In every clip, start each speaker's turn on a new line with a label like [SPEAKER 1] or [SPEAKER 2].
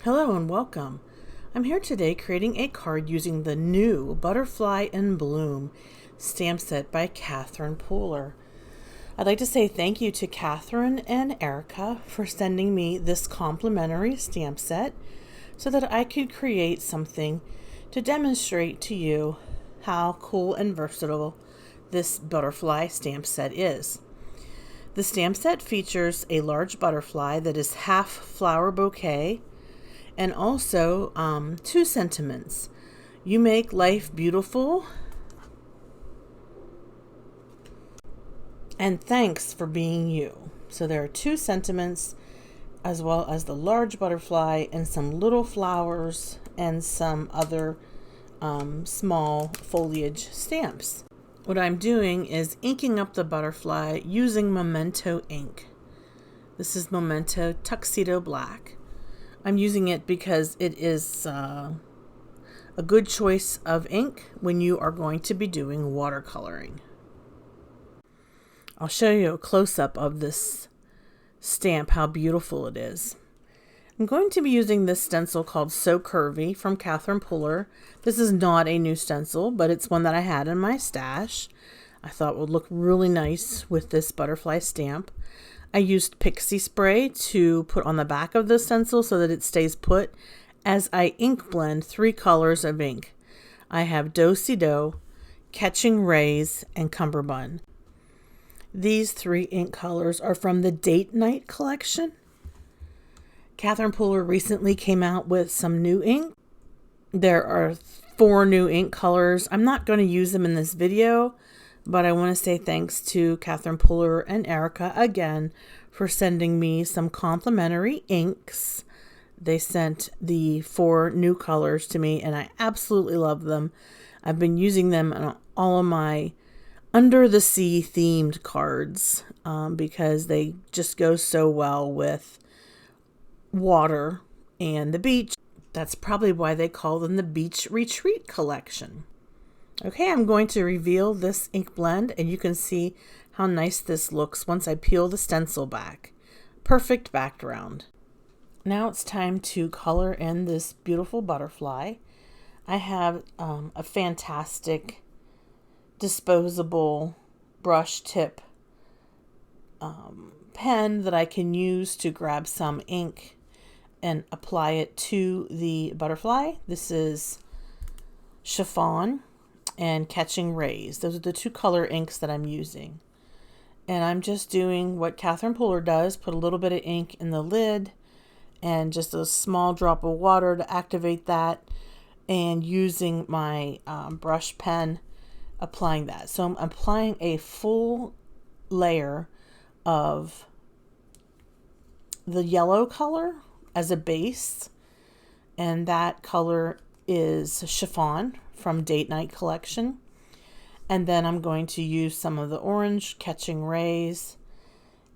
[SPEAKER 1] Hello and welcome. I'm here today creating a card using the new Butterfly in Bloom stamp set by Catherine Pooler. I'd like to say thank you to Catherine and Erica for sending me this complimentary stamp set so that I could create something to demonstrate to you how cool and versatile this butterfly stamp set is. The stamp set features a large butterfly that is half flower bouquet and also two sentiments. You make life beautiful, and thanks for being you. So there are two sentiments, as well as the large butterfly and some little flowers and some other small foliage stamps. What I'm doing is inking up the butterfly using Memento ink. This is Memento Tuxedo Black. I'm using it because it is a good choice of ink when you are going to be doing watercoloring. I'll show you a close-up of this stamp, how beautiful it is. I'm going to be using this stencil called So Curvy from Catherine Pooler. This is not a new stencil, but it's one that I had in my stash. I thought would look really nice with this butterfly stamp. I used Pixie Spray to put on the back of the stencil so that it stays put as I ink blend three colors of ink. I have Do-Si-Do, Catching Rays, and Cummerbund. These three ink colors are from the Date Night collection. Catherine Pooler recently came out with some new ink. There are 4 new ink colors. I'm not going to use them in this video, but I want to say thanks to Catherine Pooler and Erica again for sending me some complimentary inks. They sent the 4 new colors to me, and I absolutely love them. I've been using them on all of my Under the Sea themed cards because they just go so well with water and the beach. That's probably why they call them the Beach Retreat collection. Okay, I'm going to reveal this ink blend, and you can see how nice this looks once I peel the stencil back. Perfect background. Now it's time to color in this beautiful butterfly. I have a fantastic disposable brush tip pen that I can use to grab some ink and apply it to the butterfly. This is Chiffon and Catching Rays. Those are the 2 color inks that I'm using. And I'm just doing what Catherine Pooler does, put a little bit of ink in the lid and just a small drop of water to activate that, and using my brush pen applying that. So I'm applying a full layer of the yellow color as a base, and that color is Chiffon from Date Night collection. And then I'm going to use some of the orange, Catching Rays,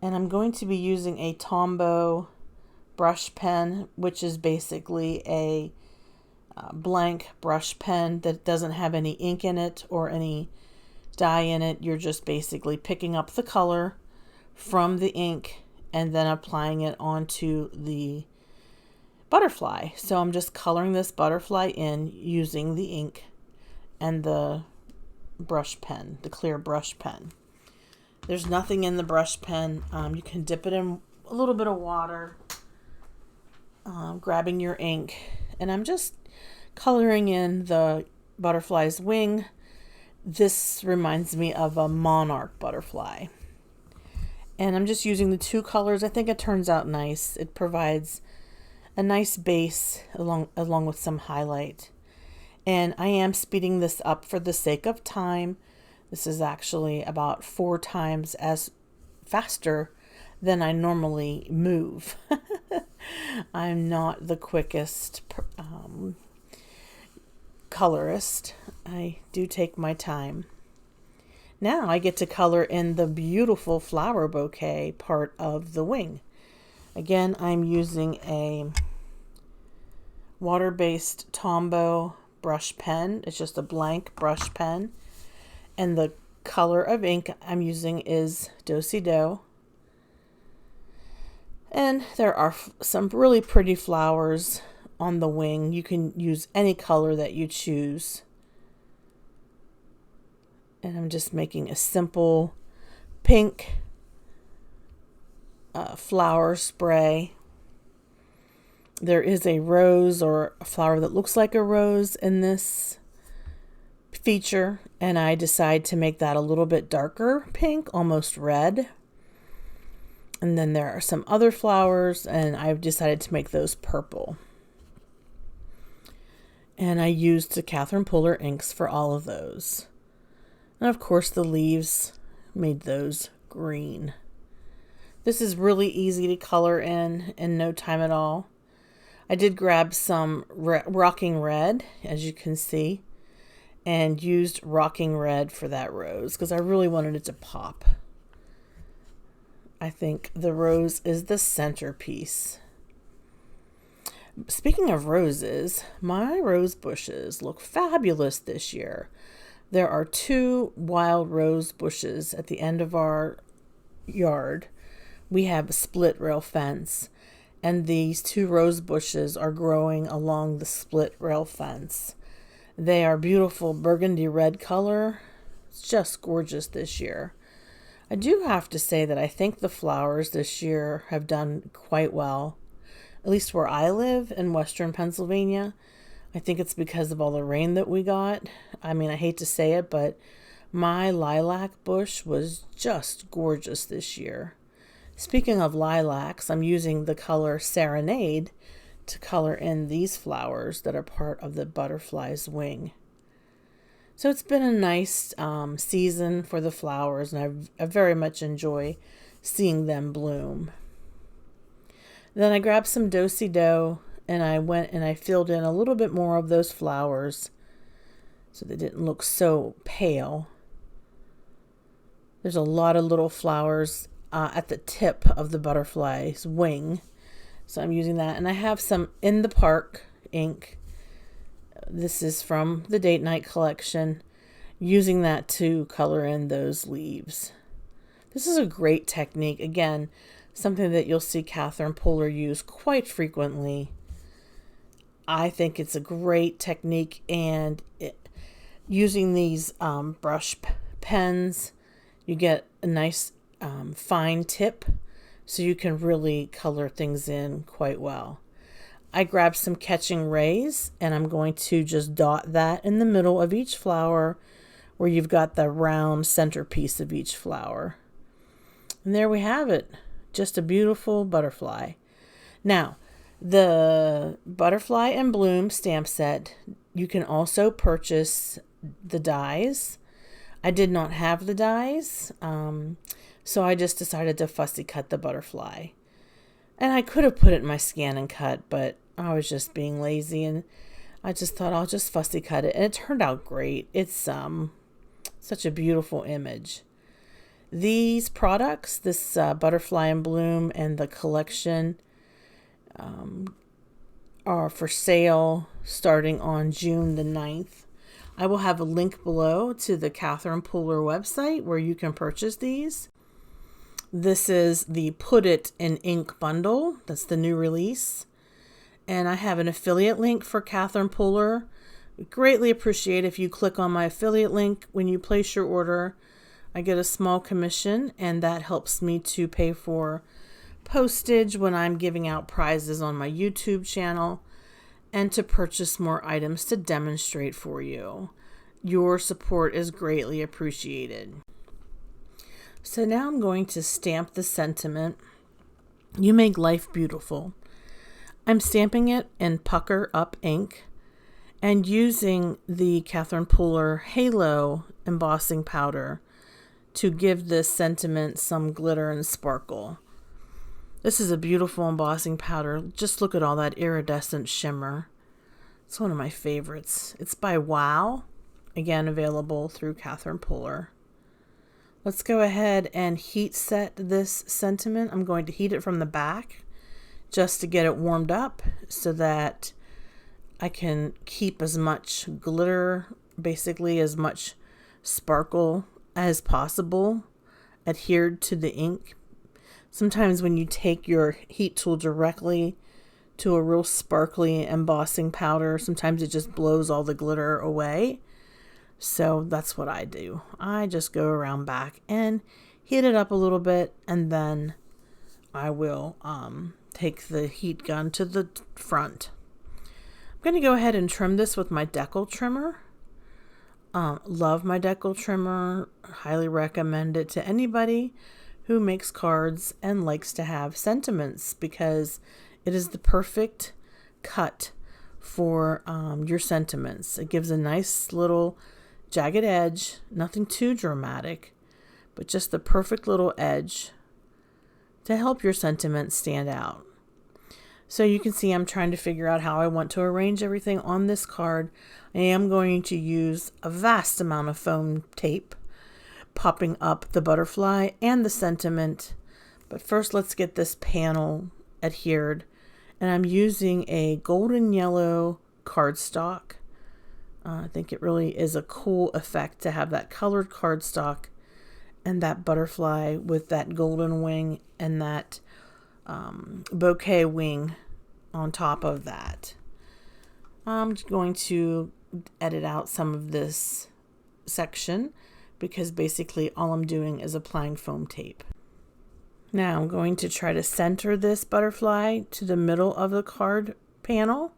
[SPEAKER 1] and I'm going to be using a Tombow brush pen, which is basically a blank brush pen that doesn't have any ink in it or any dye in it. You're just basically picking up the color from the ink and then applying it onto the butterfly. So I'm just coloring this butterfly in using the ink and the brush pen, the clear brush pen. There's nothing in the brush pen. You can dip it in a little bit of water, grabbing your ink, and I'm just coloring in the butterfly's wing. This reminds me of a monarch butterfly. And I'm just using the 2 colors. I think it turns out nice. It provides a nice base along with some highlight. And I am speeding this up for the sake of time. This is actually about 4 times as faster than I normally move. I'm not the quickest colorist. I do take my time. Now I get to color in the beautiful flower bouquet part of the wing. Again, I'm using a water-based Tombow brush pen. It's just a blank brush pen. And the color of ink I'm using is Do-Si-Do. And there are some really pretty flowers on the wing. You can use any color that you choose. And I'm just making a simple pink flower spray. There is a rose or a flower that looks like a rose in this feature, and I decide to make that a little bit darker pink, almost red. And then there are some other flowers, and I've decided to make those purple. And I used the Catherine Puller inks for all of those. And of course the leaves made those green. This is really easy to color in no time at all. I did grab some Rocking Red, as you can see, and used Rocking Red for that rose because I really wanted it to pop. I think the rose is the centerpiece. Speaking of roses, my rose bushes look fabulous this year. There are 2 wild rose bushes at the end of our yard. We have a split rail fence, and these 2 rose bushes are growing along the split rail fence. They are beautiful burgundy red color. It's just gorgeous this year. I do have to say that I think the flowers this year have done quite well, at least where I live in Western Pennsylvania. I think it's because of all the rain that we got. I mean, I hate to say it, but my lilac bush was just gorgeous this year. Speaking of lilacs, I'm using the color Serenade to color in these flowers that are part of the butterfly's wing. So it's been a nice season for the flowers, and I very much enjoy seeing them bloom. Then I grabbed some Do-si-do, and I went and I filled in a little bit more of those flowers so they didn't look so pale. There's a lot of little flowers at the tip of the butterfly's wing, so I'm using that. And I have some In the Park ink. This is from the Date Night collection, using that to color in those leaves. This is a great technique. Again, something that you'll see Catherine Puller use quite frequently. I think it's a great technique, and using these brush pens, you get a nice fine tip, so you can really color things in quite well. I grabbed some Catching Rays, and I'm going to just dot that in the middle of each flower where you've got the round centerpiece of each flower. And there we have it. Just a beautiful butterfly. Now, the Butterfly and Bloom stamp set, you can also purchase the dies. I did not have the dies, so I just decided to fussy cut the butterfly. And I could have put it in my scan and cut, but I was just being lazy, and I just thought I'll just fussy cut it. And it turned out great. It's such a beautiful image. These products, this Butterfly and Bloom and the collection, are for sale starting on June the 9th. I will have a link below to the Catherine Puller website where you can purchase these. This is the Put It in Ink bundle. That's the new release. And I have an affiliate link for Catherine Puller. We greatly appreciate if you click on my affiliate link when you place your order. I get a small commission, and that helps me to pay for postage when I'm giving out prizes on my YouTube channel, and to purchase more items to demonstrate for you. Your support is greatly appreciated. So now I'm going to stamp the sentiment, "You make life beautiful." I'm stamping it in Pucker Up ink and using the Catherine Puller Halo embossing powder to give this sentiment some glitter and sparkle. This is a beautiful embossing powder. Just look at all that iridescent shimmer. It's one of my favorites. It's by Wow, again available through Catherine Puller. Let's go ahead and heat set this sentiment. I'm going to heat it from the back just to get it warmed up so that I can keep as much glitter, basically as much sparkle as possible adhered to the ink. Sometimes when you take your heat tool directly to a real sparkly embossing powder. Sometimes it just blows all the glitter away. So that's what I do. I just go around back and heat it up a little bit, and then I will take the heat gun to the front. I'm going to go ahead and trim this with my decal trimmer. Love my decal trimmer. Highly recommend it to anybody who makes cards and likes to have sentiments, because it is the perfect cut for your sentiments. It gives a nice little jagged edge, nothing too dramatic, but just the perfect little edge to help your sentiments stand out. So you can see I'm trying to figure out how I want to arrange everything on this card. I am going to use a vast amount of foam tape, popping up the butterfly and the sentiment. But first, let's get this panel adhered. And I'm using a golden yellow cardstock. I think it really is a cool effect to have that colored cardstock and that butterfly with that golden wing and that bouquet wing on top of that. I'm going to edit out some of this section because basically all I'm doing is applying foam tape. Now I'm going to try to center this butterfly to the middle of the card panel.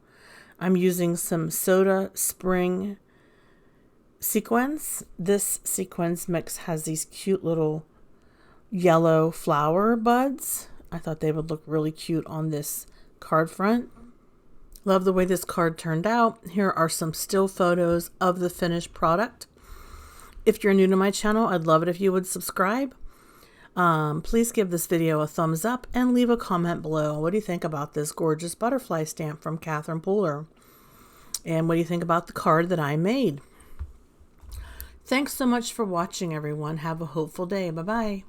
[SPEAKER 1] I'm using some Soda Spring sequins. This sequins mix has these cute little yellow flower buds. I thought they would look really cute on this card front. Love the way this card turned out. Here are some still photos of the finished product. If you're new to my channel, I'd love it if you would subscribe. Please give this video a thumbs up and leave a comment below. What do you think about this gorgeous butterfly stamp from Catherine Pooler? And what do you think about the card that I made? Thanks so much for watching, everyone. Have a hopeful day. Bye-bye.